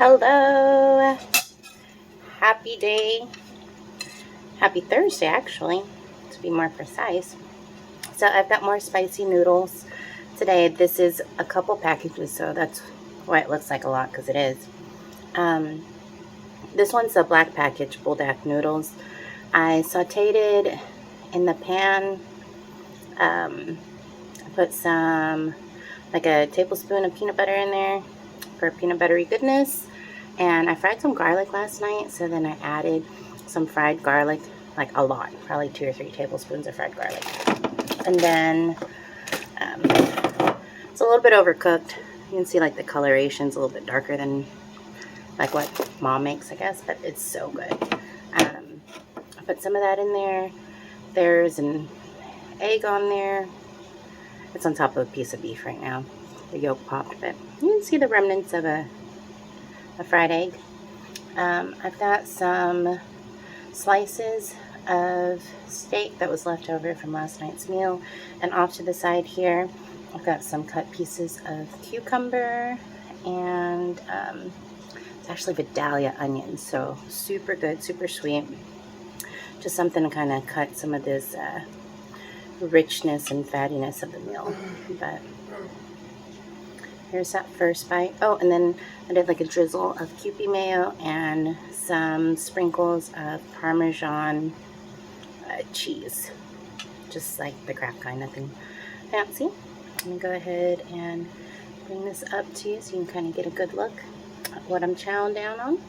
Hello, happy day, happy Thursday actually, to be more precise. So I've got more spicy noodles today. This is a couple packages, so that's why it looks like a lot, because it is. This one's a black package, Buldak Noodles. I sauteed it in the pan. I put some, like a tablespoon of peanut butter in there for peanut buttery goodness. And I fried some garlic last night, so then I added some fried garlic, like a lot, probably 2 or 3 tablespoons of fried garlic. And then it's a little bit overcooked. You can see like the coloration's a little bit darker than like what Mom makes, I guess, but it's so good. I put some of that in there. There's an egg on there. It's on top of a piece of beef right now. The yolk popped, but you can see the remnants of a fried egg. I've got some slices of steak that was left over from last night's meal, and off to the side here I've got some cut pieces of cucumber, and it's actually Vidalia onions, so super good, super sweet. Just something to kind of cut some of this richness and fattiness of the meal. But here's that first bite. Oh, and then I did like a drizzle of Kewpie mayo and some sprinkles of Parmesan cheese. Just like the Kraft kind, nothing fancy. I'm going to go ahead and bring this up to you so you can kind of get a good look at what I'm chowing down on.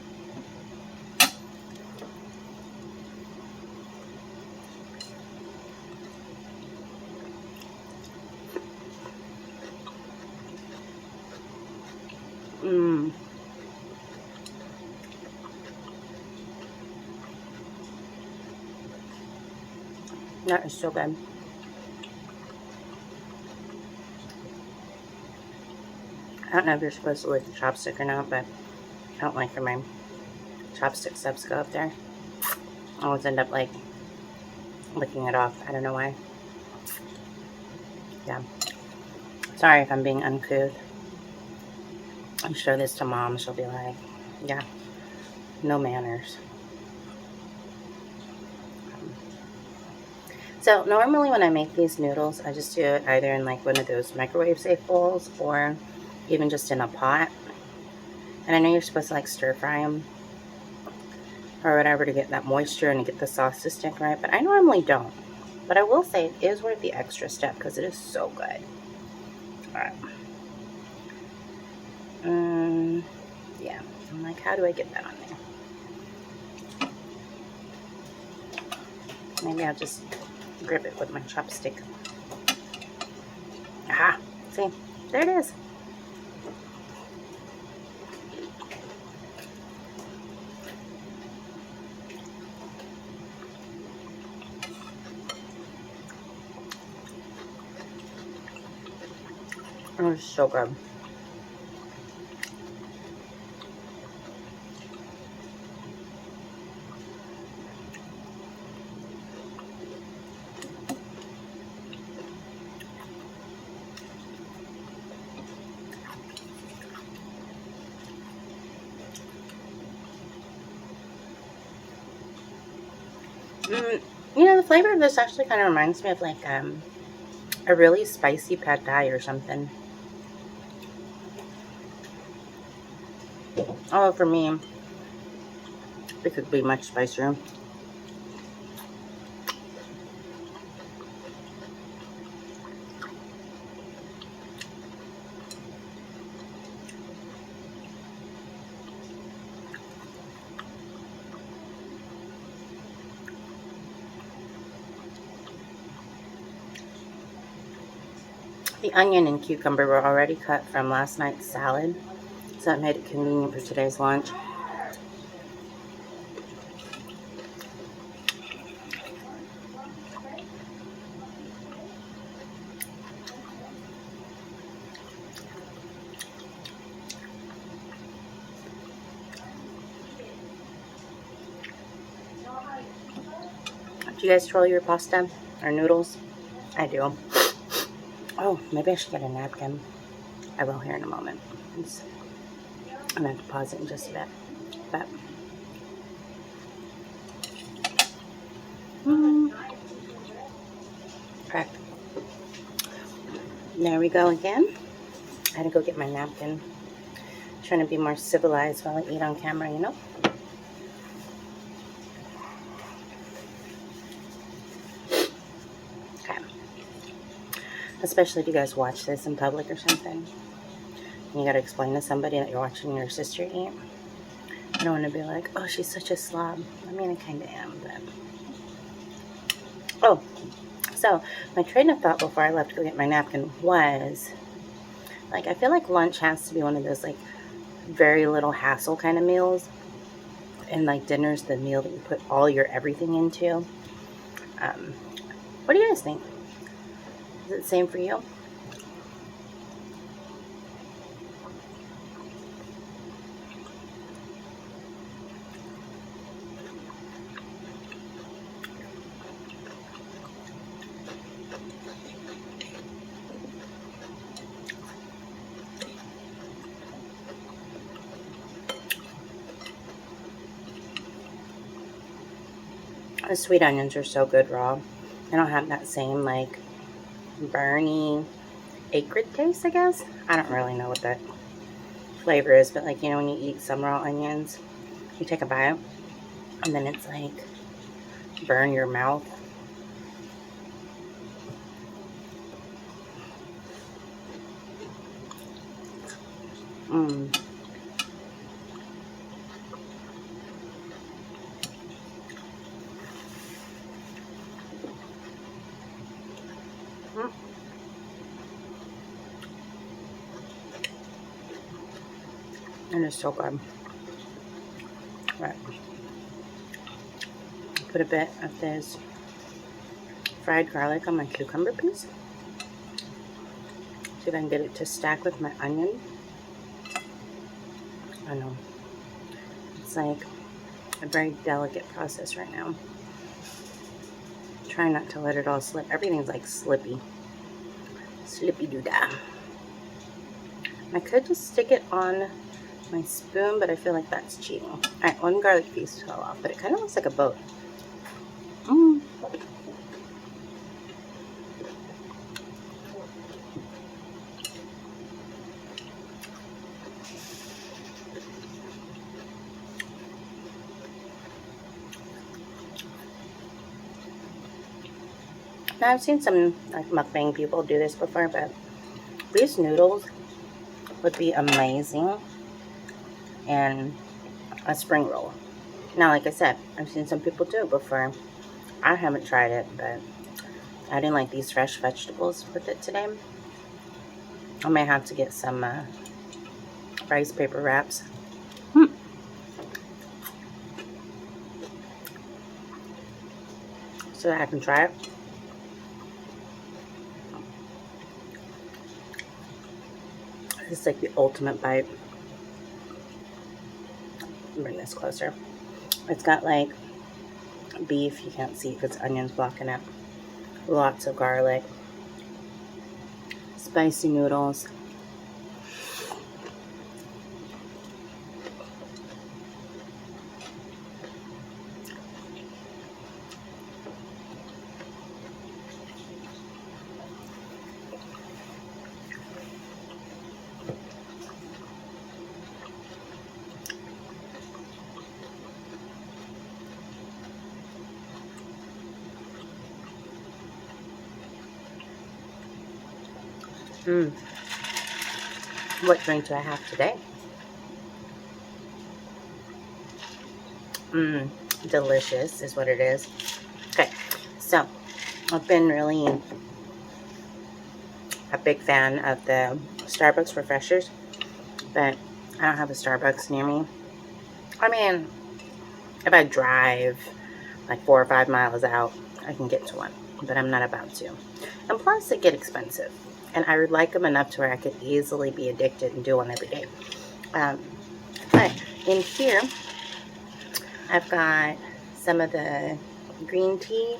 That is so good. I don't know if you're supposed to lick the chopstick or not, but I don't like for my chopstick subs go up there. I always end up like licking it off. I don't know why. Yeah. Sorry if I'm being uncouth. I show this to Mom, she'll be like, yeah, no manners. So normally when I make these noodles, I just do it either in like one of those microwave safe bowls or even just in a pot. And I know you're supposed to like stir fry them or whatever to get that moisture and to get the sauce to stick right, but I normally don't. But I will say it is worth the extra step because it is so good. Alright. Yeah, I'm like, how do I get that on there? Maybe I'll just grip it with my chopstick. Aha! See? There it is. It was so good. You know, the flavor of this actually kind of reminds me of like a really spicy pad thai or something. Oh, for me, it could be much spicier. The onion and cucumber were already cut from last night's salad, so that made it convenient for today's lunch. Do you guys roll your pasta or noodles? I do. Oh, maybe I should get a napkin. I will here in a moment. I'm going to have to pause it in just a bit. But, alright. There we go again. I had to go get my napkin. Trying to be more civilized while I eat on camera, you know? Okay. Especially if you guys watch this in public or something. And you gotta explain to somebody that you're watching your sister eat. I don't want to be like, oh, she's such a slob. I mean, I kind of am, but... Oh, so my train of thought before I left to go get my napkin was, like, I feel like lunch has to be one of those, like, very little hassle kind of meals. And, like, dinner's the meal that you put all your everything into. What do you guys think? Is it the same for you? The sweet onions are so good raw. They don't have that same, like, burny, acrid taste, I guess. I don't really know what that flavor is, but, like, you know, when you eat some raw onions, you take a bite, and then it's, like, burn your mouth. Mmm. And it's so good. Right. Put a bit of this fried garlic on my cucumber piece. See if I can get it to stack with my onion. I know. It's like a very delicate process right now. Trying not to let it all slip. Everything's like slippy. Slippy doo-dah. I could just stick it on my spoon, but I feel like that's cheating. Alright, one garlic piece fell off, but it kind of looks like a boat. Mmm. Now, I've seen some like mukbang people do this before, but these noodles would be amazing in a spring roll. Now, like I said, I've seen some people do it before. I haven't tried it, but adding like these fresh vegetables with it today. I may have to get some rice paper wraps. So that I can try it. It's like the ultimate bite. Bring this closer. It's got like beef. You can't see because onions blocking it. Lots of garlic. Spicy noodles. What drink do I have today? Delicious is what it is. Okay, so I've been really a big fan of the Starbucks refreshers, but I don't have a Starbucks near me. I mean, if I drive like 4 or 5 miles out, I can get to one, but I'm not about to. And plus, they get expensive. And I would like them enough to where I could easily be addicted and do one every day. But in here, I've got some of the green tea.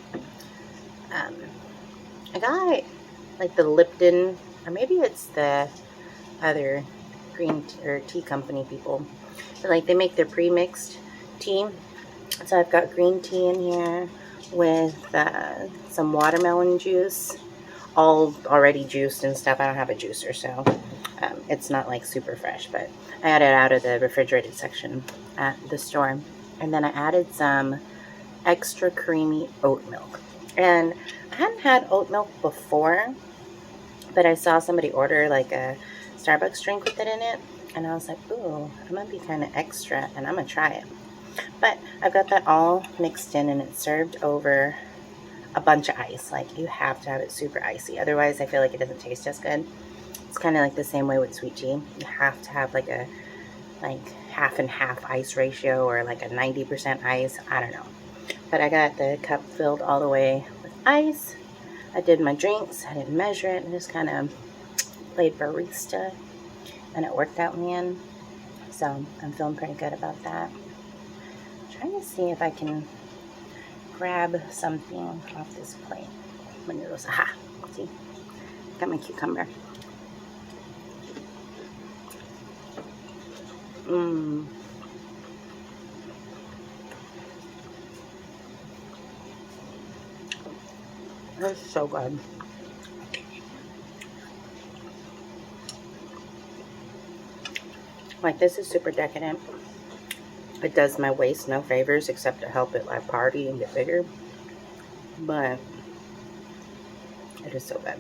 I got like the Lipton, or maybe it's the other green tea, or tea company people. But like they make their pre-mixed tea. So I've got green tea in here with some watermelon juice, all already juiced and stuff. I don't have a juicer, so it's not like super fresh, but I got it out of the refrigerated section at the store. And then I added some extra creamy oat milk. And I hadn't had oat milk before, but I saw somebody order like a Starbucks drink with it in it. And I was like, ooh, I'm going to be kind of extra and I'm going to try it. But I've got that all mixed in and it's served over a bunch of ice. Like you have to have it super icy. Otherwise, I feel like it doesn't taste as good. It's kind of like the same way with sweet tea. You have to have like a half and half ice ratio or like a 90% ice. I don't know. But I got the cup filled all the way with ice. I did my drinks. I didn't measure it. I just kind of played barista and it worked out in the end. So I'm feeling pretty good about that. I'm trying to see if I can grab something off this plate. My noodles. Aha! See? Got my cucumber. Mmm. That's so good. Like this is super decadent. It does my waist no favors except to help it like party and get bigger. But it is so good.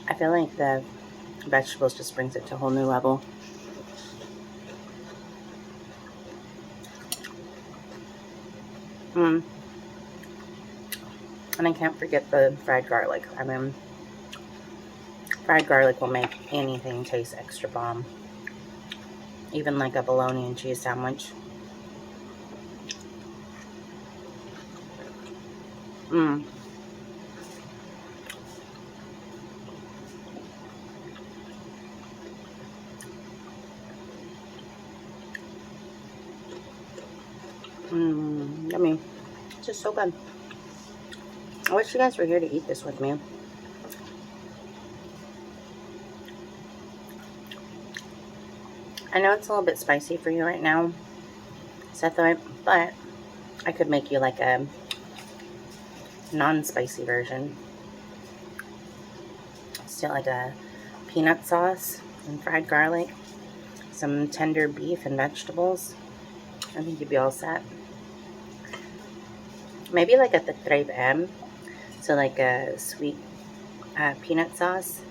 I feel like the vegetables just brings it to a whole new level. And I can't forget the fried garlic. I mean, fried garlic will make anything taste extra bomb. Even like a bologna and cheese sandwich. Yummy. It's just so good. I wish you guys were here to eat this with me. I know it's a little bit spicy for you right now, Sethoi, but I could make you like a non-spicy version. Still like a peanut sauce and fried garlic, some tender beef and vegetables. I think you'd be all set. Maybe like a Tetraib M, so like a sweet peanut sauce.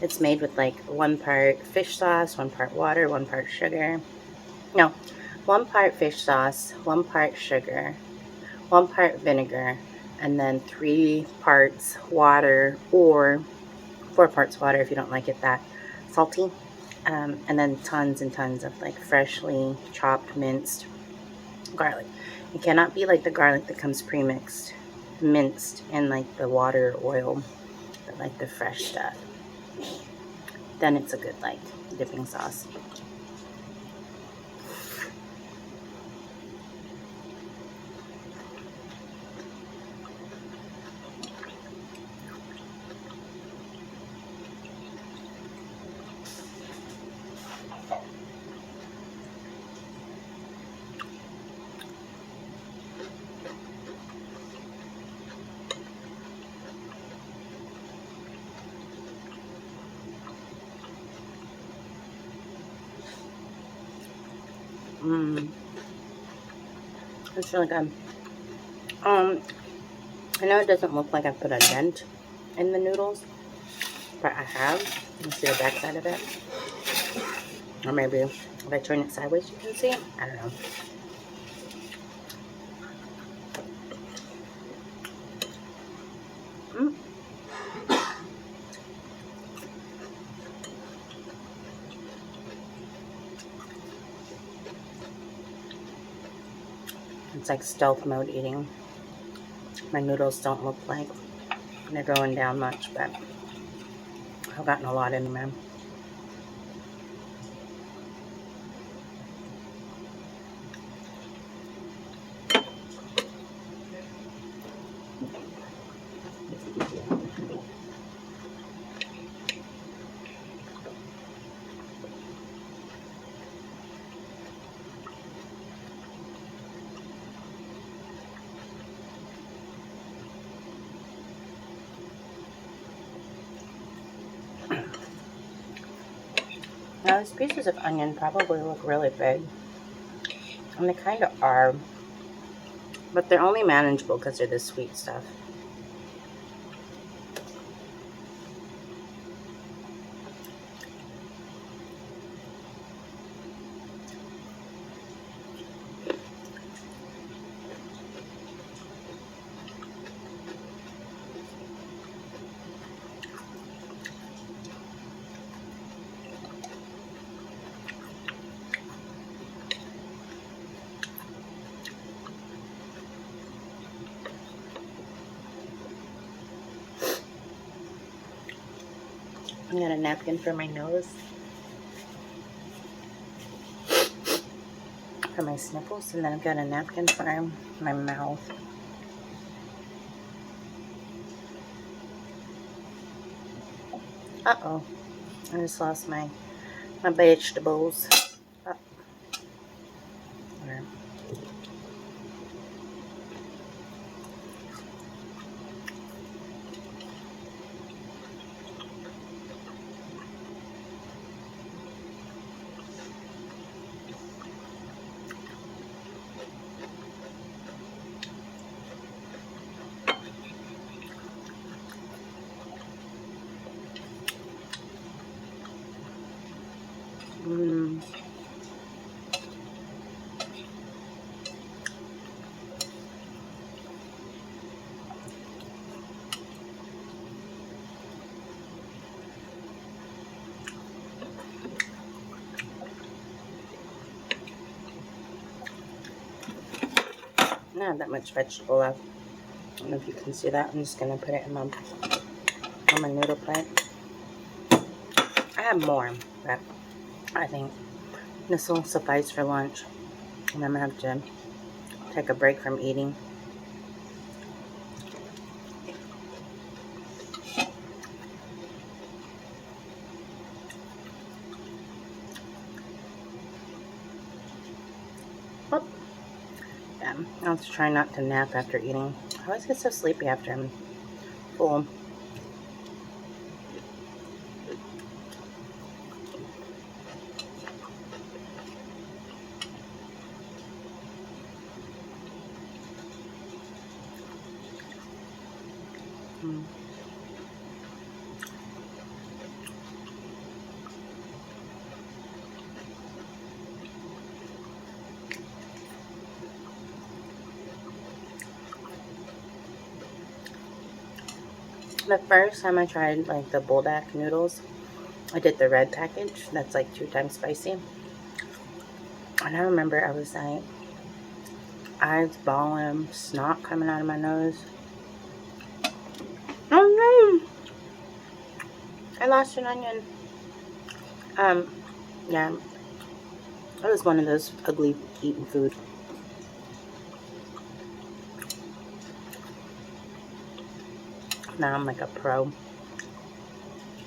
It's made with like 1 part fish sauce, 1 part water, 1 part sugar. No, 1 part fish sauce, 1 part sugar, 1 part vinegar, and then 3 parts water, or 4 parts water if you don't like it that salty. And then tons and tons of like freshly chopped minced garlic. It cannot be like the garlic that comes pre-mixed, minced in like the water or oil, but like the fresh stuff. Then it's a good like dipping sauce. It's really good. I know it doesn't look like I put a dent in the noodles, but I have. You see the back side of it? Or maybe if I turn it sideways you can see it. I don't know. It's like stealth mode eating. My noodles don't look like they're going down much, but I've gotten a lot in them. Now these pieces of onion probably look really big, and they kind of are, but they're only manageable because they're the sweet stuff. I got a napkin for my nose, for my sniffles, and then I've got a napkin for my mouth. Uh-oh, I just lost my vegetables. Oh. There. Mm. I don't have that much vegetable left. I don't know if you can see that. I'm just going to put it in on my noodle plate. I have more, but I think this will suffice for lunch. And I'm going to have to take a break from eating. Oh. Yeah, I'll just try not to nap after eating. I always get so sleepy after I'm full. Mm. The first time I tried like the Buldak noodles, I did the red package. That's like 2 times spicy. And I remember I was like, eyes bawling, snot coming out of my nose. Oh no! I lost an onion. Yeah. It was one of those ugly eating food. Now I'm like a pro.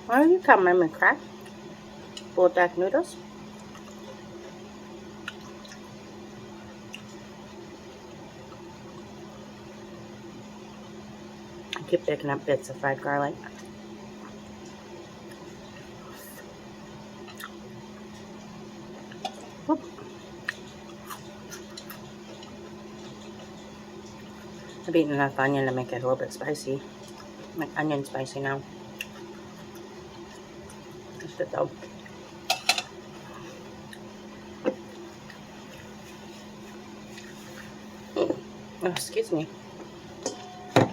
Where are you coming, my crack? Buldak noodles? I keep picking up bits of fried garlic. Whoop. I've eaten enough onion to make it a little bit spicy. Like onion spicy now. That's good though. Oh, excuse me. Oh,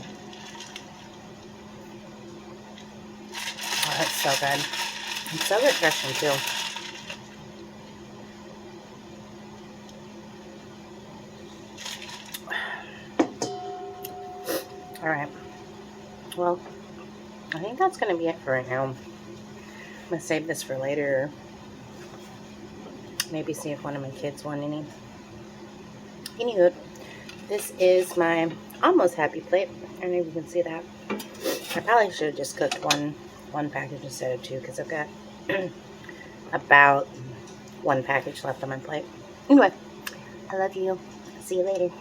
that's so good. It's so refreshing too. Alright. Well, I think that's going to be it for right now. I'm going to save this for later. Maybe see if one of my kids want any. Anywho, this is my almost happy plate. I don't know if you can see that. I probably should have just cooked one package instead of 2 because I've got about 1 package left on my plate. Anyway, I love you. See you later.